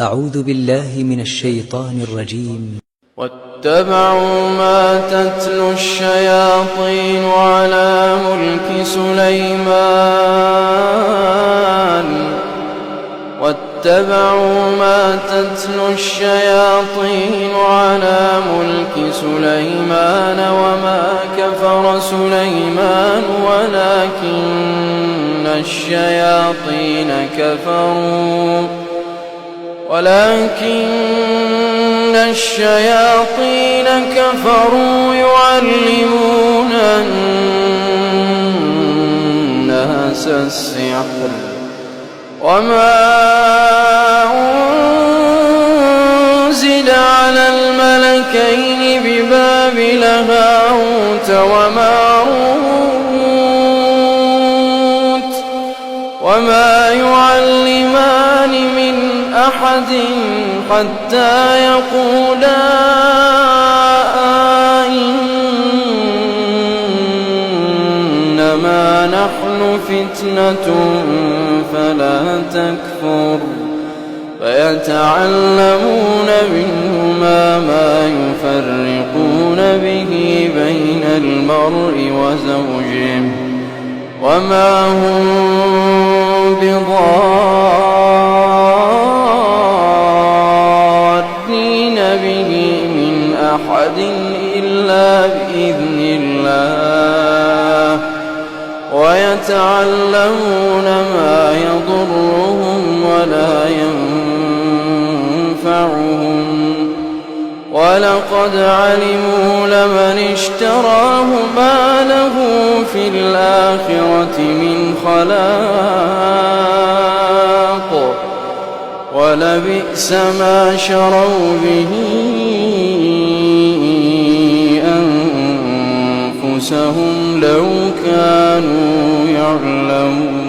أعوذ بالله من الشيطان الرجيم. واتبعوا ما تتلو الشياطين على ملك سليمان وما كفر سليمان ولكن الشياطين كفروا يعلمون الناس السحر وما أنزل على الملكين ببابل هاروت وماروت وما يعلمان من أحد حتى يقولا إنما نحن فتنة فلا تكفر فيتعلمون منهما ما يفرقون به بين المرء وزوجه وما هم بضارين به من أحد إلا بإذن الله ويتعلمون ما يضرهم ولا ينفعهم ولقد علموا لمن اشتراه ما له في الآخرة من خلاق ولبئس ما شروا به أنفسهم لو كانوا يعلمون.